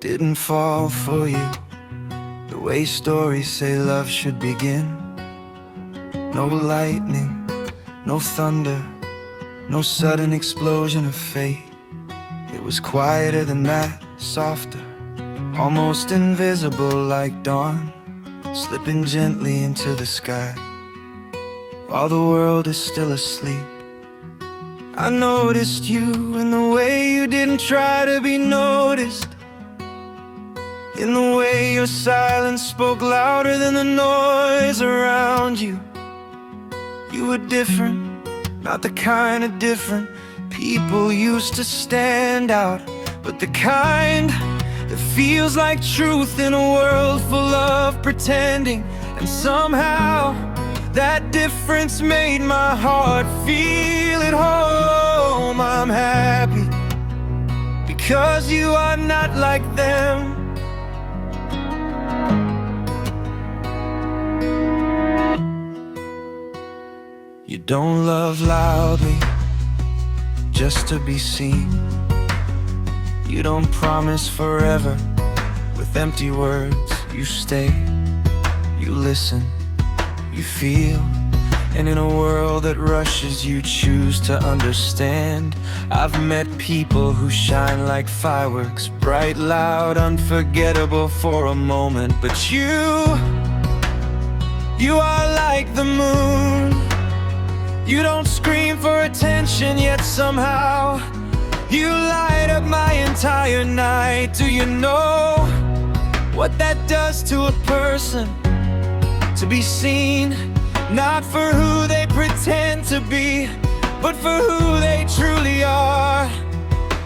didn't fall for you the way stories say love should begin. No lightning, no thunder, no sudden explosion of fate. It was quieter than that, softer, almost invisible like dawn, slipping gently into the sky while the world is still asleep. I noticed you in the way you didn't try to be noticed, in the way your silence spoke louder than the noise around you. You were different, not the kind of different people used to stand out, but the kind that feels like truth in a world full of pretending. And somehow that difference made my heart feel at home. I'm happy because you are not like them. You don't love loudly just to be seen. You don't promise forever with empty words. You stay, you listen, you feel. And in a world that rushes, you choose to understand. I've met people who shine like fireworks, bright, loud, unforgettable for a moment. But you are like the moon. You don't scream for attention, yet somehow you light up my entire night. Do you know what that does to a person? To be seen, not for who they pretend to be, but for who they truly are.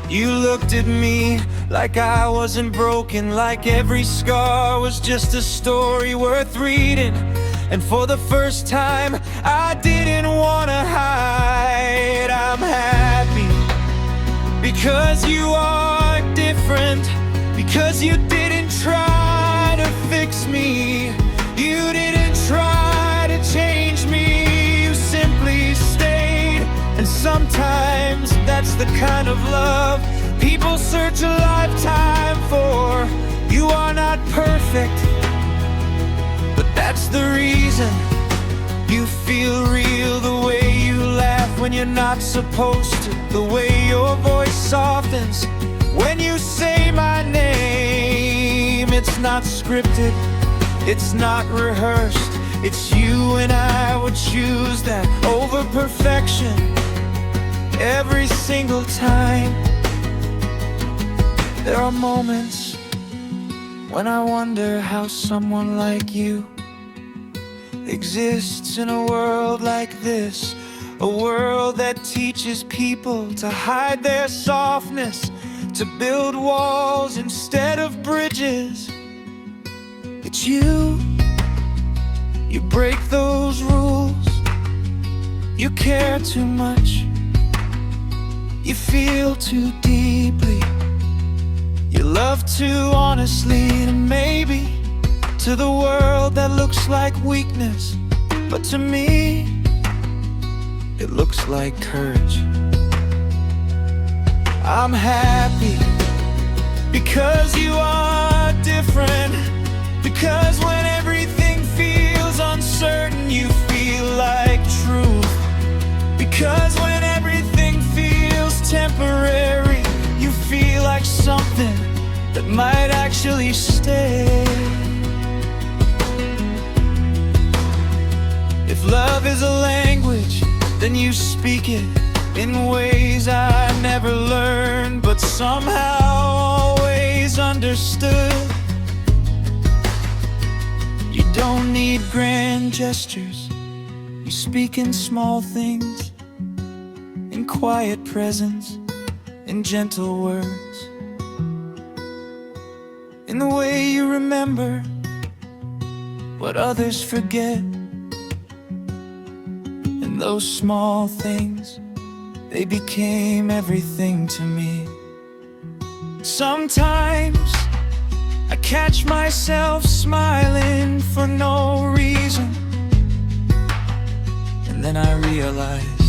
You looked at me like I wasn't broken, like every scar was just a story worth reading. And for the first time, I didn't wanna hide. I'm happy because you are different, because you didn't try to fix me, you didn't try to change me, you simply stayed. And sometimes that's the kind of love people search a lifetime for. You are not perfect, but that's the reason you feel real. The way you laugh when you're not supposed to, the way your voice softens when you say my name. It's not scripted, it's not rehearsed. It's you and I would choose that over perfection every single time. There are moments when I wonder how someone like you exists in a world like this, a world that teaches people to hide their softness, to build walls instead of bridges. It's you break those rules. You care too much, you feel too deeply, you love too honestly. And maybe to the world that looks like weakness, but to me it looks like courage. I'm happy because you are different, because when everything feels uncertain, you feel like truth, because when everything feels temporary, you feel like something that might actually stay. If love is a language, then you speak it in ways I never learned, but somehow always understood. You don't need grand gestures, you speak in small things, in quiet presence, in gentle words, in the way you remember what others forget. Those small things, they became everything to me. Sometimes I catch myself smiling for no reason, and then I realize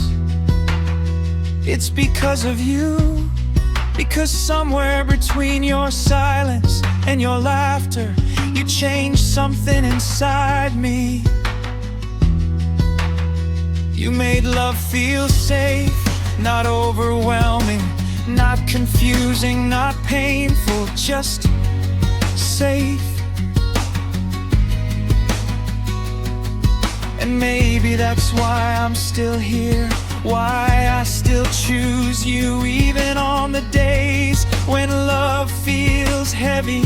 it's because of you. Because somewhere between your silence and your laughter, you changed something inside me. You made love feel safe, not overwhelming, not confusing, not painful, just safe. And maybe that's why I'm still here, why I still choose you, even on the days when love feels heavy.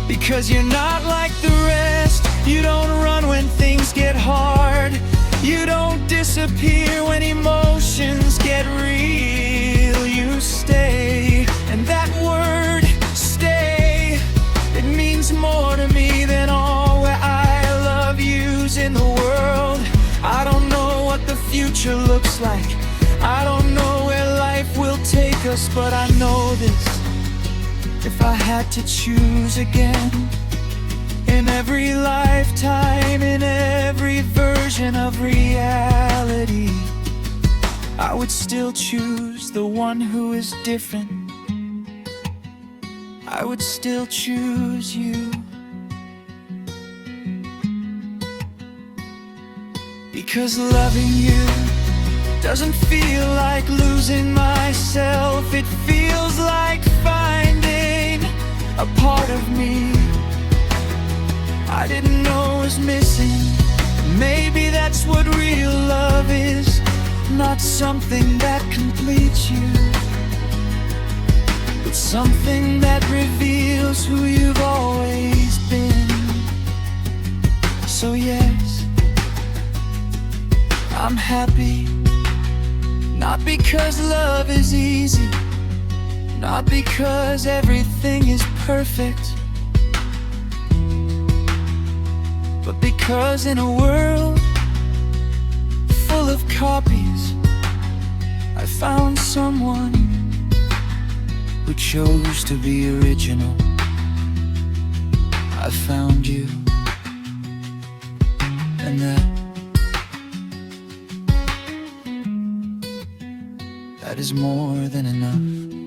Because you're not like the rest, you don't run when things get hard, you don't disappear when emotions get real. You stay, and that word, stay, it means more to me than all where I love yous in the world. I don't know what the future looks like, I don't know where life will take us, but I know this: if I had to choose again, in every lifetime, in every version of reality, I would still choose the one who is different. I would still choose you. Because loving you doesn't feel like losing myself, it feels like finding a part of me I didn't know was missing. Maybe that's what real love is, not something that completes you, but something that reveals who you've always been. So yes, I'm happy, not because love is easy, not because everything is perfect, but because in a world full of copies, I found someone who chose to be original. I found you, and that is more than enough.